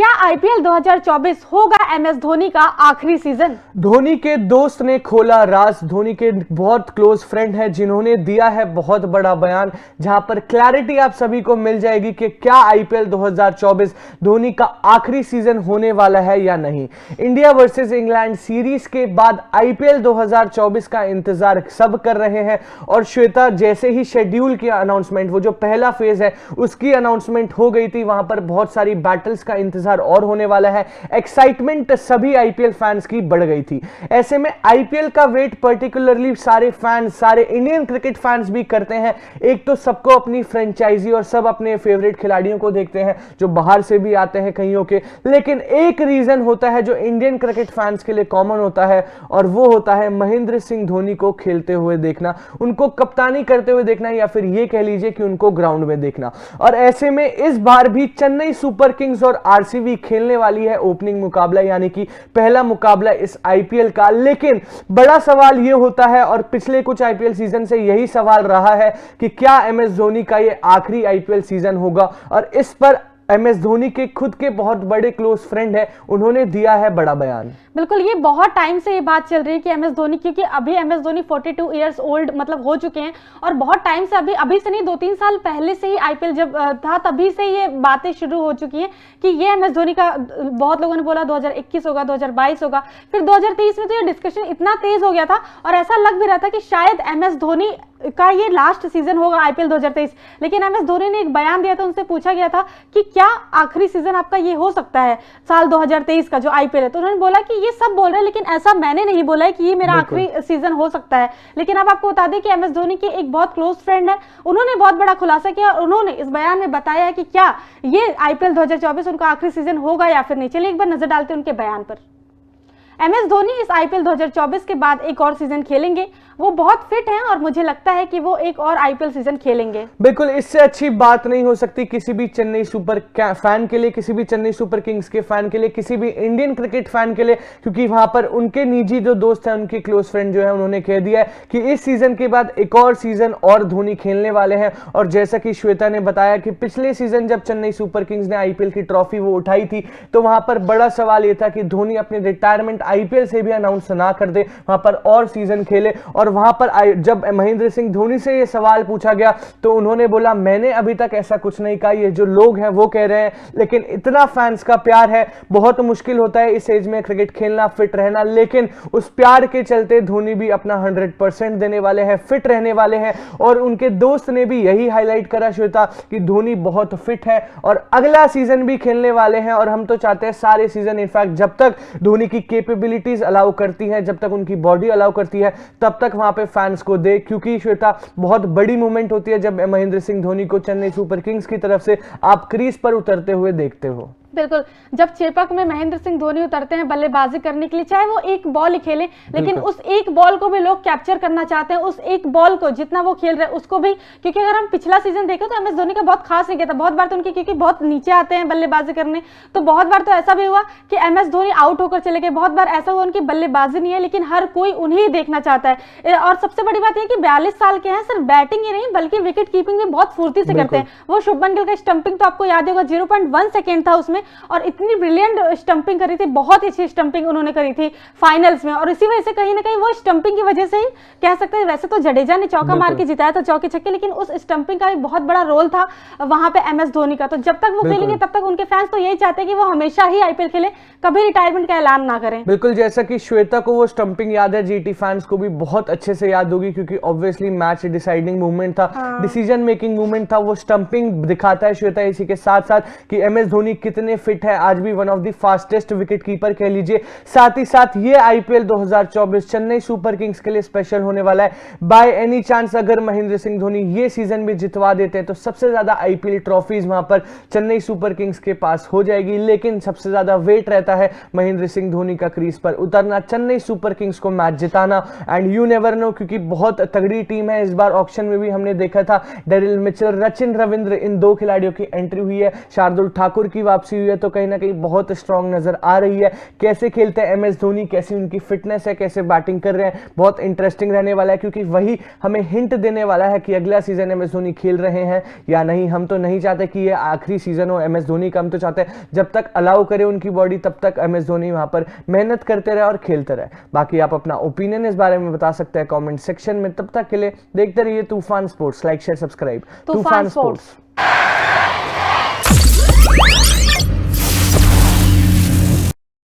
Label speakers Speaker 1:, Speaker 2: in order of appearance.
Speaker 1: क्या आईपीएल 2024 होगा एमएस धोनी का आखिरी सीजन?
Speaker 2: धोनी के दोस्त ने खोला राज। धोनी के बहुत क्लोज फ्रेंड है जिन्होंने दिया है बहुत बड़ा बयान, जहां पर क्लैरिटी आप सभी को मिल जाएगी कि क्या आईपीएल 2024 धोनी का आखिरी सीजन होने वाला है या नहीं। इंडिया वर्सेस इंग्लैंड सीरीज के बाद आईपीएल 2024 का इंतजार सब कर रहे हैं और श्वेता, जैसे ही शेड्यूल की अनाउंसमेंट, वो जो पहला फेज है उसकी अनाउंसमेंट हो गई थी, वहां पर बहुत सारी बैटल्स का इंतजार और होने वाला है। एक्साइटमेंट सभी आईपीएल फैंस की बढ़ गई थी। ऐसे में आईपीएल का वेट पर्टिकुलरली सारे फैंस, सारे इंडियन क्रिकेट फैंस भी करते हैं। एक तो सबको अपनी फ्रेंचाइजी और सब अपने फेवरेट खिलाड़ियों को देखते हैं जो बाहर से भी आते हैं कईयों के, लेकिन एक रीजन होता है जो इंडियन क्रिकेट फैंस के लिए कॉमन होता है और वो होता है महेंद्र सिंह धोनी को खेलते हुए देखना, उनको कप्तानी करते हुए देखना, या फिर ये कह लीजिए कि उनको ग्राउंड में देखना। और ऐसे में इस बार भी चेन्नई सुपर किंग्स और आरसीबी खेलने वाली है ओपनिंग मुकाबला, यानी कि पहला मुकाबला इस आईपीएल का। लेकिन बड़ा सवाल यह होता है और पिछले कुछ आईपीएल सीजन से यही सवाल रहा है कि क्या एमएस धोनी का यह आखिरी आईपीएल सीजन होगा, और इस पर एमएस धोनी के खुद के बहुत बड़े क्लोज फ्रेंड है, उन्होंने दिया है बड़ा बयान।
Speaker 1: बिल्कुल, ये बहुत टाइम से ये बात चल रही है कि एमएस धोनी, क्योंकि अभी एमएस धोनी 42 इयर्स ओल्ड मतलब हो चुके हैं और बहुत टाइम से, अभी से नहीं 2-3 साल पहले से ही आईपीएल जब था तभी से ये बातें शुरू हो चुकी हैं कि ये एमएस धोनी का, बहुत लोगों ने बोला 2021 होगा, 2022 होगा, फिर 2023 में तो ये डिस्कशन इतना तेज हो गया था और ऐसा लग भी रहा था कि शायद एमएस धोनी का ये लास्ट सीजन होगा आईपीएल 2023। लेकिन एमएस धोनी ने एक बयान दिया था, उनसे पूछा गया था कि क्या आखिरी सीजन आपका ये हो सकता है साल 2023 का जो आईपीएल है, तो उन्होंने बोला कि ये सब बोल रहे हैं लेकिन ऐसा मैंने नहीं बोला है कि ये मेरा आखिरी सीजन हो सकता है। लेकिन अब आपको बता दें कि एमएस धोनी के एक बहुत क्लोज फ्रेंड है, उन्होंने बहुत बड़ा खुलासा किया और उन्होंने इस बयान में बताया है कि क्या ये आईपीएल 2024 उनका आखिरी सीजन होगा या फिर नहीं। चलिए एक बार नजर डालते हैं उनके बयान पर। एमएस धोनी इस आईपीएल 2024 के बाद एक और सीजन खेलेंगे। वो बहुत फिट हैं और मुझे लगता है कि वो एक और आईपीएल सीजन खेलेंगे।
Speaker 2: बिल्कुल, इससे अच्छी बात नहीं हो सकती किसी भी चेन्नई सुपर फैन के लिए, किसी भी चेन्नई सुपर किंग्स के फैन के लिए, किसी भी इंडियन क्रिकेट फैन के लिए, क्योंकि वहां पर उनके निजी जो दोस्त हैं, उनके क्लोज फ्रेंड जो है, उन्होंने कह दिया है कि इस सीजन के बाद एक और सीजन और धोनी खेलने वाले हैं। और जैसा कि श्वेता ने बताया कि पिछले सीजन जब चेन्नई सुपर किंग्स ने आईपीएल की ट्रॉफी वो उठाई थी, तो वहां पर बड़ा सवाल यह था कि धोनी अपने रिटायरमेंट आईपीएल से भी अनाउंस ना कर दे, वहां पर और सीजन खेले। और वहां पर जब महेंद्र सिंह धोनी से यह सवाल पूछा गया तो उन्होंने बोला, मैंने अभी तक ऐसा कुछ नहीं कहा, ये जो लोग हैं वो कह रहे हैं। लेकिन इतना फैंस का प्यार है, बहुत मुश्किल होता है इस एज में क्रिकेट खेलना, फिट रहना, लेकिन उस प्यार के चलते धोनी भी अपना 100% देने वाले हैं, फिट रहने वाले हैं। और उनके दोस्त ने भी यही हाईलाइट करा श्वेता कि धोनी बहुत फिट है और अगला सीजन भी खेलने वाले हैं। और हम तो चाहते हैं सारे सीजन, इनफैक्ट जब तक धोनी की कैपेबिलिटीज अलाउ करती है, जब तक उनकी बॉडी अलाउ करती है, तब तक वहां पे फैंस को दे, क्योंकि श्वेता बहुत बड़ी मूवमेंट होती है जब महेंद्र सिंह धोनी को चेन्नई सुपर किंग्स की तरफ से आप क्रीज पर उतरते हुए देखते हो।
Speaker 1: बिल्कुल, जब चेपक में महेंद्र सिंह धोनी उतरते हैं बल्लेबाजी करने के लिए, चाहे वो एक बॉल ही खेले, लेकिन उस एक बॉल को भी लोग कैप्चर करना चाहते हैं, उस एक बॉल को जितना वो खेल रहे हैं उसको भी। क्योंकि अगर हम पिछला सीजन देखें तो एमएस धोनी का बहुत खास नहीं किया था, बहुत बार तो उनके, क्योंकि बहुत नीचे आते हैं बल्लेबाजी करने, तो बहुत बार तो ऐसा भी हुआ कि एमएस धोनी आउट होकर चले गए, बहुत बार ऐसा हुआ उनकी बल्लेबाजी नहीं है, लेकिन हर कोई उन्हें देखना चाहता है। और सबसे बड़ी बात यह कि 42 साल के हैं, सिर्फ बैटिंग ही नहीं बल्कि विकेट कीपिंग भी बहुत फुर्ती से करते हैं। वो शुभमन गिल का स्टंपिंग तो आपको याद होगा, 0.1 सेकेंड था उसमें, और इतनी ब्रिलियंट स्टंपिंग करी थी, बहुत ही अच्छी स्टंपिंग उन्होंने करी थी फाइनल्स में। और इसी वजह से कहीं ना कहीं वो स्टंपिंग की वजह से ही कह सकते हैं, वैसे तो जडेजा ने चौका मार के जिताया था चौके छक्के, लेकिन उस स्टंपिंग का भी बहुत बड़ा रोल था वहां पे एमएस धोनी का। तो जब तक वो खेलेंगे तब तक उनके फैंस तो यही चाहते हैं कि वो हमेशा ही आईपीएल खेले, कभी रिटायरमेंट का ऐलान ना करें।
Speaker 2: बिल्कुल, जैसा कि श्वेता को वो स्टंपिंग याद है, जीटी फैंस को भी बहुत अच्छे से याद होगी, क्योंकि ऑब्वियसली मैच डिसाइडिंग मूवमेंट था, डिसीजन मेकिंग मूवमेंट था, वो स्टंपिंग दिखाता है श्वेता। इसी के साथ साथ कि एमएस धोनी कितने फिट है, आज भी one of the fastest wicket keeper कह लीजिए। साथ ही साथ ये आईपीएल 2024 चेन्नई सुपर किंग्स के लिए स्पेशल होने वाला है। बाय एनी चांस अगर महेंद्र सिंह धोनी ये सीजन भी जितवा देते हैं तो सबसे ज्यादा आईपीएल ट्रॉफीज वहां पर चेन्नई सुपर किंग्स के पास हो जाएगी। लेकिन सबसे ज्यादा वेट रहता है महेंद्र सिंह धोनी का क्रीज पर उतरना, चेन्नई सुपर किंग्स को मैच जिताना। एंड यू नेवर नो, क्योंकि बहुत तगड़ी टीम है। इस बार ऑक्शन में भी हमने देखा था डेरिल मिचेल, रचिन रविंद्र, इन दो खिलाड़ियों की एंट्री हुई है, शार्दुल ठाकुर की वापसी हुई है तो कहीं ना कहीं बहुत स्ट्रांग नजर आ रही है। कैसे खेलते हैं एम एस धोनी, कैसी उनकी फिटनेस है, कैसे बैटिंग कर रहे हैं, बहुत इंटरेस्टिंग रहने वाला है, क्योंकि वही हमें हिंट देने वाला है कि अगला सीजन एम एस धोनी खेल रहे हैं या नहीं। हम तो नहीं चाहते कि ये आखिरी सीजन हो एम एस धोनी का, हम तो चाहते हैं जब तक अलाउ करे उनकी बॉडी तब तक एम एस धोनी वहां पर मेहनत करते रहे और खेलते रहे। बाकी आप अपना ओपिनियन इस बारे में बता सकते हैं कमेंट सेक्शन में। तब तक के लिए देखते रहिए तूफान स्पोर्ट्स। Like share subscribe.
Speaker 1: तूफान स्पोर्ट्स।